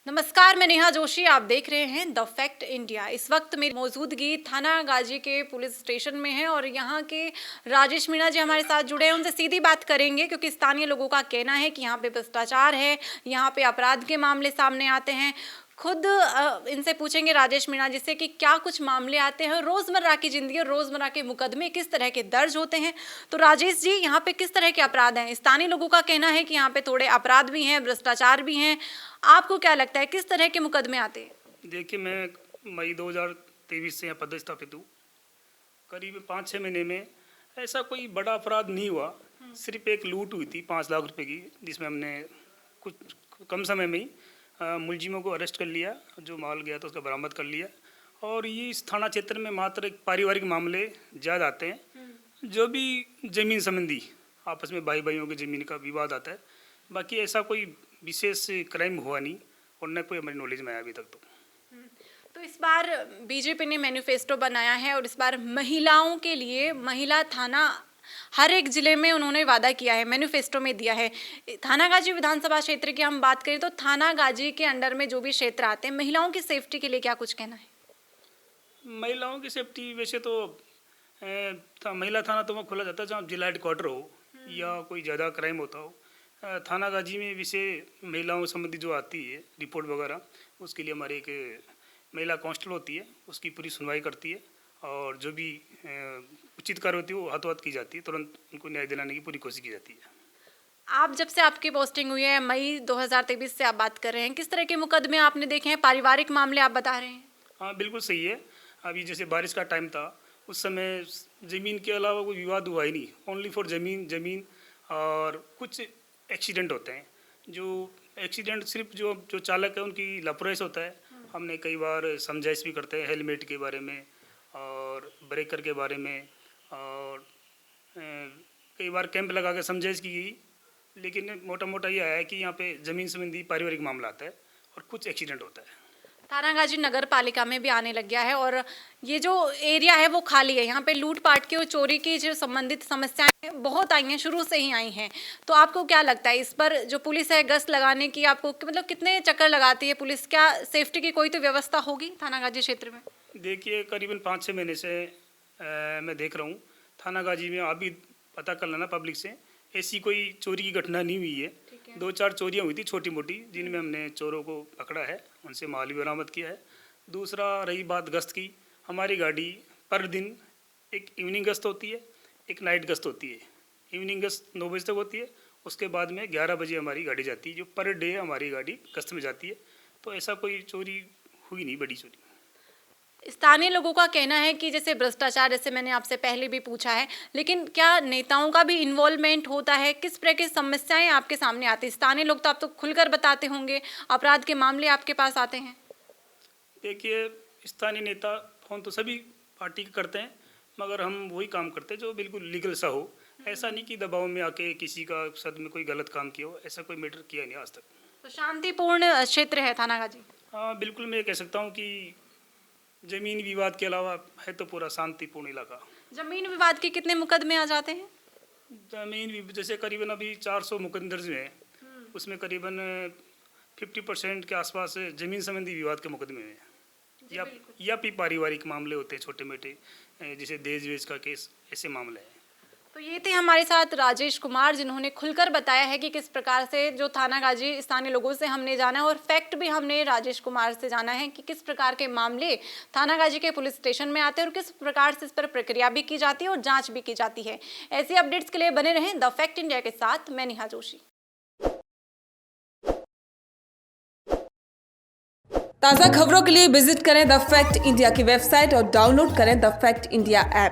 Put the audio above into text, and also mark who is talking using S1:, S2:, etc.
S1: नमस्कार, मैं नेहा जोशी। आप देख रहे हैं द फैक्ट इंडिया। इस वक्त मेरी मौजूदगी थाना गाजी के पुलिस स्टेशन में है और यहाँ के राजेश मीणा जी हमारे साथ जुड़े हैं। उनसे सीधी बात करेंगे क्योंकि स्थानीय लोगों का कहना है कि यहाँ पे भ्रष्टाचार है, यहाँ पे अपराध के मामले सामने आते हैं। खुद इनसे पूछेंगे राजेश मीणा जी से कि क्या कुछ मामले आते हैं, रोजमर्रा की जिंदगी और रोजमर्रा के मुकदमे किस तरह के दर्ज होते हैं। तो राजेश जी, यहाँ पे किस तरह के अपराध हैं? स्थानीय लोगों का कहना है कि यहाँ पे थोड़े अपराध भी हैं, भ्रष्टाचार भी हैं। आपको क्या लगता है किस तरह के मुकदमे आते हैं?
S2: देखिए, मैं मई 2023 से यहाँ पदस्थापित हूँ। करीब 5-6 महीने में ऐसा कोई बड़ा अपराध नहीं हुआ। सिर्फ एक लूट हुई थी 5 लाख रुपए की, जिसमें हमने कुछ कम समय में ही मुलजिमों को अरेस्ट कर लिया, जो माल गया था उसका बरामद कर लिया। और ये इस थाना क्षेत्र में मात्र एक पारिवारिक मामले ज़्यादा आते हैं, जो भी ज़मीन संबंधी आपस में भाई भाइयों की ज़मीन का विवाद आता है। बाकी ऐसा कोई विशेष क्राइम हुआ नहीं और न कोई हमारी नॉलेज में आया अभी तक।
S1: तो इस बार बीजेपी ने मैनिफेस्टो बनाया है और इस बार महिलाओं के लिए महिला थाना हर एक जिले में उन्होंने वादा किया है, मैनिफेस्टो में दिया है। थाना गाजी विधानसभा क्षेत्र की हम बात करें तो थाना गाजी के अंडर में जो भी क्षेत्र आते हैं, महिलाओं की सेफ्टी के लिए क्या कुछ कहना है?
S2: महिलाओं की सेफ्टी वैसे तो महिला थाना तो वहाँ खोला जाता है जहाँ जिला हेडक्वार्टर हो या कोई ज़्यादा क्राइम होता हो। थाना गाजी में विषय महिलाओं संबंधी जो आती है रिपोर्ट वगैरह, उसके लिए हमारी एक महिला कांस्टेबल होती है, उसकी पूरी सुनवाई करती है और जो भी उचित कार्य होती है वो हाथों हाथ की जाती है। तुरंत उनको न्याय दिलाने की पूरी कोशिश की जाती है।
S1: आप जब से आपकी पोस्टिंग हुई है, मई 2023 से आप बात कर रहे हैं, किस तरह के मुकदमे आपने देखे हैं? पारिवारिक मामले आप बता रहे हैं।
S2: हाँ, बिल्कुल सही है। अभी जैसे बारिश का टाइम था, उस समय ज़मीन के अलावा कोई विवाद हुआ ही नहीं, ओनली फॉर ज़मीन। और कुछ एक्सीडेंट होते हैं, जो एक्सीडेंट सिर्फ जो चालक है उनकी लापरवाही से होता है। हमने कई बार समझाइश भी करते हैं हेलमेट के बारे में और ब्रेकर के बारे में, और कई बार कैंप लगा के समझाइश की गई। लेकिन मोटा मोटा ये आया है कि यहाँ पे ज़मीन संबंधी पारिवारिक मामला आता है और कुछ एक्सीडेंट होता है।
S1: थाना गाजी नगर पालिका में भी आने लग गया है और ये जो एरिया है वो खाली है। यहाँ पे लूटपाट की और चोरी की जो संबंधित समस्याएं बहुत आई हैं, शुरू से ही आई हैं। तो आपको क्या लगता है इस पर जो पुलिस है गश्त लगाने की, आपको मतलब कितने चक्कर लगाती है पुलिस? क्या सेफ्टी की कोई तो व्यवस्था होगी थाना गाजी क्षेत्र में?
S2: देखिए, करीबन 5-6 महीने से मैं देख रहा हूँ थाना गाजी में। आप भी पता कर लेना पब्लिक से, ऐसी कोई चोरी की घटना नहीं हुई है। 2-4 चोरियाँ हुई थी छोटी मोटी, जिनमें हमने चोरों को पकड़ा है, उनसे माल भी बरामद किया है। दूसरा रही बात गश्त की, हमारी गाड़ी पर दिन एक इवनिंग गश्त होती है, एक नाइट गश्त होती है। इवनिंग गश्त 9 बजे तक होती है, उसके बाद में 11 बजे हमारी गाड़ी जाती है, जो पर डे हमारी गाड़ी गश्त में जाती है। तो ऐसा कोई चोरी हुई नहीं, बड़ी चोरी।
S1: स्थानीय लोगों का कहना है कि जैसे भ्रष्टाचार, जैसे मैंने आपसे पहले भी पूछा है, लेकिन क्या नेताओं का भी इन्वॉल्वमेंट होता है? किस प्रकार की समस्याएं आपके सामने आती हैं? स्थानीय लोग तो आप तो खुलकर बताते होंगे, अपराध के मामले आपके पास आते हैं।
S2: देखिए, स्थानीय नेता फोन तो सभी पार्टी के करते हैं, मगर हम वही काम करते हैं जो बिल्कुल लीगल सा हो। ऐसा नहीं कि दबाव में आके किसी का सद में कोई गलत काम किया हो, ऐसा कोई मैटर किया नहीं आज तक।
S1: तो शांतिपूर्ण क्षेत्र है थाना गाजी?
S2: हाँ, बिल्कुल। मैं कह सकता हूँ कि जमीन विवाद के अलावा है तो पूरा शांतिपूर्ण इलाका।
S1: जमीन विवाद के कितने मुकदमे आ जाते हैं?
S2: जैसे करीबन अभी 400 मुकदमे दर्ज हुए हैं, उसमें करीबन 50% के आसपास जमीन संबंधी विवाद के मुकदमे हैं, या भी पारिवारिक मामले होते हैं छोटे मोटे, जैसे दहेज वेज का केस, ऐसे मामले हैं।
S1: तो ये थे हमारे साथ राजेश कुमार, जिन्होंने खुलकर बताया है कि किस प्रकार से जो थाना गाजी स्थानीय लोगों से हमने जाना है और फैक्ट भी हमने राजेश कुमार से जाना है कि किस प्रकार के मामले थाना गाजी के पुलिस स्टेशन में आते हैं और किस प्रकार से इस पर प्रक्रिया भी की जाती है और जांच भी की जाती है। ऐसी अपडेट्स के लिए बने रहें द फैक्ट इंडिया के साथ। मैं नेहा जोशी।
S3: ताज़ा खबरों के लिए विजिट करें द फैक्ट इंडिया की वेबसाइट और डाउनलोड करें द फैक्ट इंडिया ऐप।